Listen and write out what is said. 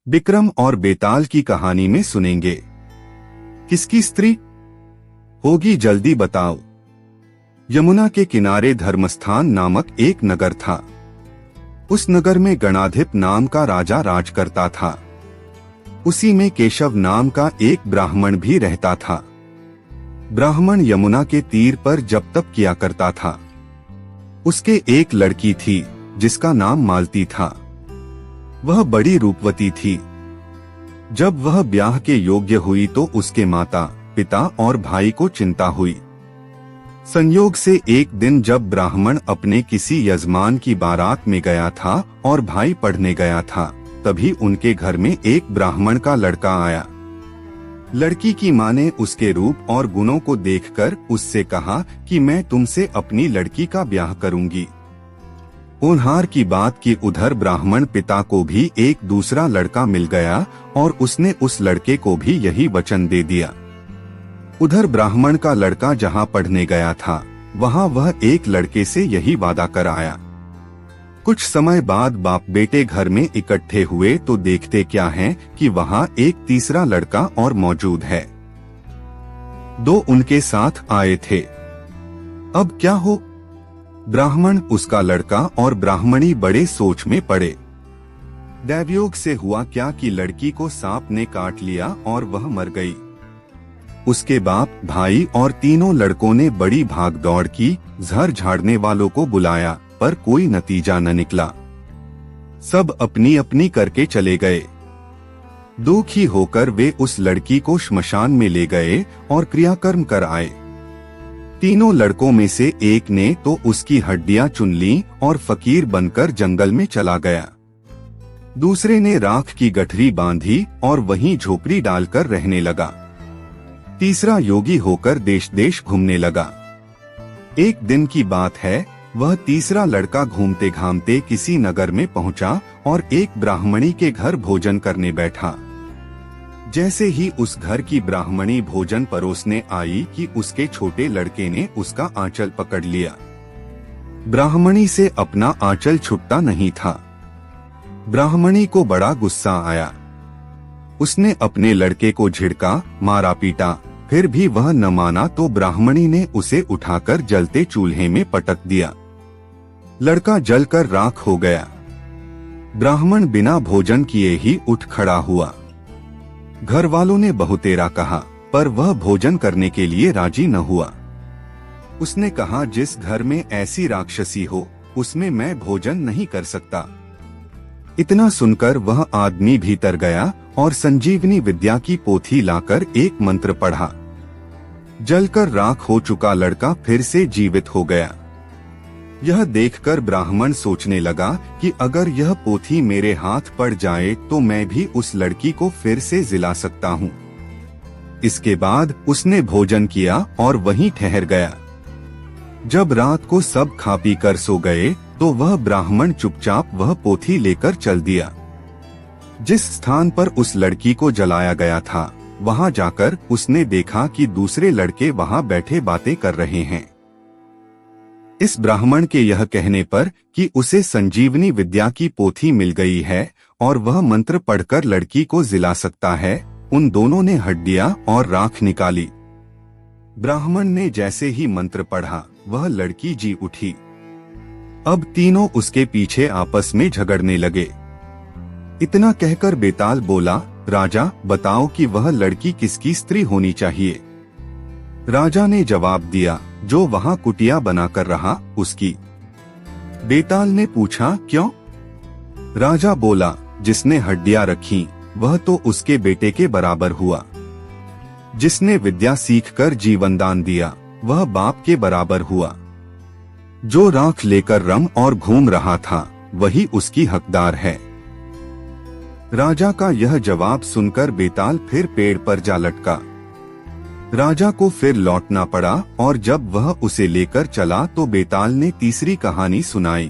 विक्रम और बेताल की कहानी में सुनेंगे। किसकी स्त्री होगी, जल्दी बताओ। यमुना के किनारे धर्मस्थान नामक एक नगर था। उस नगर में गणाधिप नाम का राजा राज करता था। उसी में केशव नाम का एक ब्राह्मण भी रहता था। ब्राह्मण यमुना के तीर पर जप तप किया करता था। उसके एक लड़की थी जिसका नाम मालती था। वह बड़ी रूपवती थी। जब वह ब्याह के योग्य हुई तो उसके माता पिता और भाई को चिंता हुई। संयोग से एक दिन जब ब्राह्मण अपने किसी यजमान की बारात में गया था और भाई पढ़ने गया था, तभी उनके घर में एक ब्राह्मण का लड़का आया। लड़की की मां ने उसके रूप और गुणों को देखकर उससे कहा कि मैं तुमसे अपनी लड़की का ब्याह करूंगी। होनहार की बात कि उधर ब्राह्मण पिता को भी एक दूसरा लड़का मिल गया और उसने उस लड़के को भी यही वचन दे दिया। उधर ब्राह्मण का लड़का जहां पढ़ने गया था, वहां वह एक लड़के से यही वादा कर आया। कुछ समय बाद बाप बेटे घर में इकट्ठे हुए तो देखते क्या है कि वहां एक तीसरा लड़का और मौजूद है। दो उनके साथ आए थे। अब क्या हो? ब्राह्मण, उसका लड़का और ब्राह्मणी बड़े सोच में पड़े। दैवयोग से हुआ क्या कि लड़की को सांप ने काट लिया और वह मर गई। उसके बाप, भाई और तीनों लड़कों ने बड़ी भाग दौड़ की, जहर झाड़ने वालों को बुलाया, पर कोई नतीजा न निकला। सब अपनी अपनी करके चले गए। दुखी होकर वे उस लड़की को श्मशान में ले गए और क्रियाकर्म कर आए। तीनों लड़कों में से एक ने तो उसकी हड्डियां चुन ली और फकीर बनकर जंगल में चला गया। दूसरे ने राख की गठरी बांधी और वहीं झोपड़ी डालकर रहने लगा। तीसरा योगी होकर देश देश घूमने लगा। एक दिन की बात है, वह तीसरा लड़का घूमते घामते किसी नगर में पहुंचा और एक ब्राह्मणी के घर भोजन करने बैठा। जैसे ही उस घर की ब्राह्मणी भोजन परोसने आई कि उसके छोटे लड़के ने उसका आंचल पकड़ लिया। ब्राह्मणी से अपना आंचल छूटता नहीं था। ब्राह्मणी को बड़ा गुस्सा आया। उसने अपने लड़के को झिड़का, मारा पीटा, फिर भी वह न माना तो ब्राह्मणी ने उसे उठाकर जलते चूल्हे में पटक दिया। लड़का जलकर राख हो गया। ब्राह्मण बिना भोजन किए ही उठ खड़ा हुआ। घर वालों ने बहुतेरा कहा, पर वह भोजन करने के लिए राजी न हुआ। उसने कहा, जिस घर में ऐसी राक्षसी हो, उसमें मैं भोजन नहीं कर सकता। इतना सुनकर वह आदमी भीतर गया और संजीवनी विद्या की पोथी लाकर एक मंत्र पढ़ा। जलकर राख हो चुका लड़का फिर से जीवित हो गया। यह देखकर ब्राह्मण सोचने लगा कि अगर यह पोथी मेरे हाथ पड़ जाए तो मैं भी उस लड़की को फिर से जिला सकता हूँ। इसके बाद उसने भोजन किया और वहीं ठहर गया। जब रात को सब खा पी कर सो गए तो वह ब्राह्मण चुपचाप वह पोथी लेकर चल दिया। जिस स्थान पर उस लड़की को जलाया गया था, वहां जाकर उसने देखा कि दूसरे लड़के वहां बैठे बातें कर रहे हैं। इस ब्राह्मण के यह कहने पर कि उसे संजीवनी विद्या की पोथी मिल गई है और वह मंत्र पढ़कर लड़की को जिला सकता है, उन दोनों ने हड्डियां और राख निकाली। ब्राह्मण ने जैसे ही मंत्र पढ़ा, वह लड़की जी उठी। अब तीनों उसके पीछे आपस में झगड़ने लगे। इतना कहकर बेताल बोला, राजा बताओ कि वह लड़की किसकी स्त्री होनी चाहिए। राजा ने जवाब दिया, जो वहां कुटिया बनाकर रहा, उसकी। बेताल ने पूछा, क्यों? राजा बोला, जिसने हड्डियां रखी वह तो उसके बेटे के बराबर हुआ। जिसने विद्या सीखकर जीवन दान दिया वह बाप के बराबर हुआ। जो राख लेकर रम और घूम रहा था वही उसकी हकदार है। राजा का यह जवाब सुनकर बेताल फिर पेड़ पर जा लटका। राजा को फिर लौटना पड़ा और जब वह उसे लेकर चला तो बेताल ने तीसरी कहानी सुनाई।